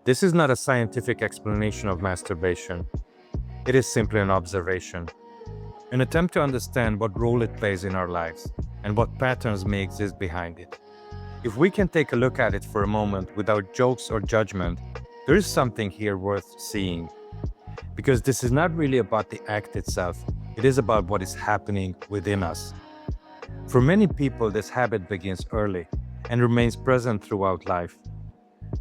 This is not a scientific explanation of masturbation. It is simply an observation, an attempt to understand what role it plays in our lives and what patterns may exist behind it. If we can take a look at it for a moment without jokes or judgment, there is something here worth seeing. Because this is not really about the act itself, it is about what is happening within us. For many people, this habit begins early and remains present throughout life.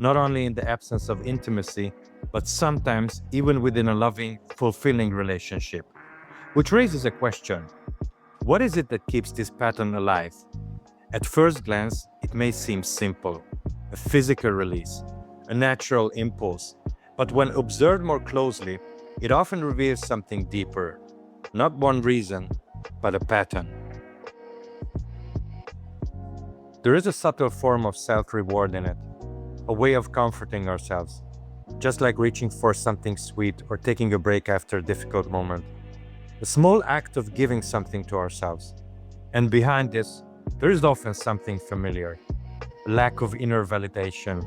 Not only in the absence of intimacy, but sometimes even within a loving, fulfilling relationship. Which raises a question. What is it that keeps this pattern alive? At first glance, it may seem simple, a physical release, a natural impulse. But when observed more closely, it often reveals something deeper. Not one reason, but a pattern. There is a subtle form of self-reward in it, a way of comforting ourselves, just like reaching for something sweet or taking a break after a difficult moment. A small act of giving something to ourselves. And behind this, there is often something familiar. A lack of inner validation,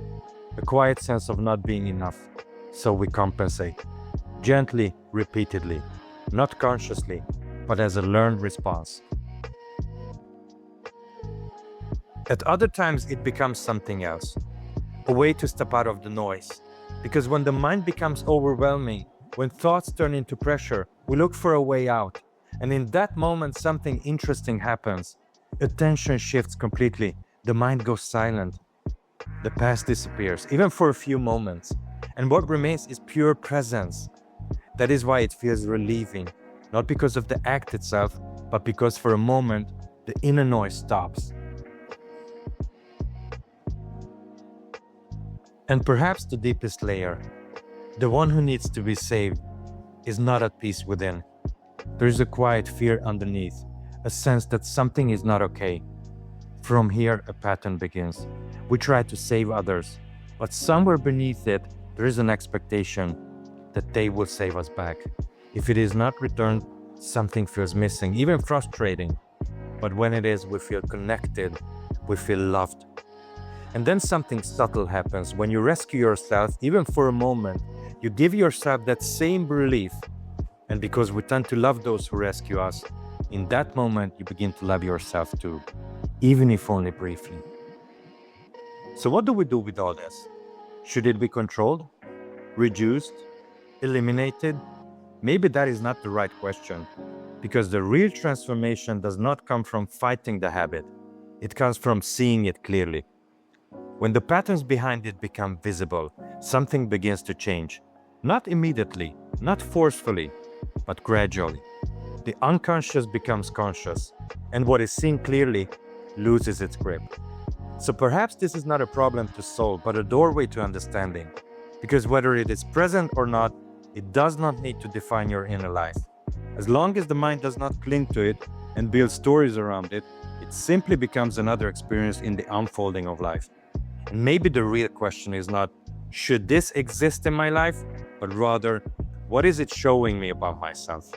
a quiet sense of not being enough. So we compensate. Gently, repeatedly, not consciously, but as a learned response. At other times, it becomes something else. A way to step out of the noise. Because when the mind becomes overwhelming, when thoughts turn into pressure, we look for a way out. And in that moment, something interesting happens. Attention shifts completely. The mind goes silent. The past disappears, even for a few moments. And what remains is pure presence. That is why it feels relieving. Not because of the act itself, but because for a moment, the inner noise stops. And perhaps the deepest layer, the one who needs to be saved, is not at peace within. There is a quiet fear underneath, a sense that something is not okay. From here, a pattern begins. We try to save others, but somewhere beneath it, there is an expectation that they will save us back. If it is not returned, something feels missing, even frustrating. But when it is, we feel connected, we feel loved. And then something subtle happens. When you rescue yourself, even for a moment, you give yourself that same relief. And because we tend to love those who rescue us, in that moment you begin to love yourself too, even if only briefly. So what do we do with all this? Should it be controlled? Reduced? Eliminated? Maybe that is not the right question. Because the real transformation does not come from fighting the habit. It comes from seeing it clearly. When the patterns behind it become visible, something begins to change. Not immediately, not forcefully, but gradually. The unconscious becomes conscious, and what is seen clearly loses its grip. So perhaps this is not a problem to solve, but a doorway to understanding. Because whether it is present or not, it does not need to define your inner life. As long as the mind does not cling to it and build stories around it, it simply becomes another experience in the unfolding of life. And maybe the real question is not, should this exist in my life? But rather, what is it showing me about myself?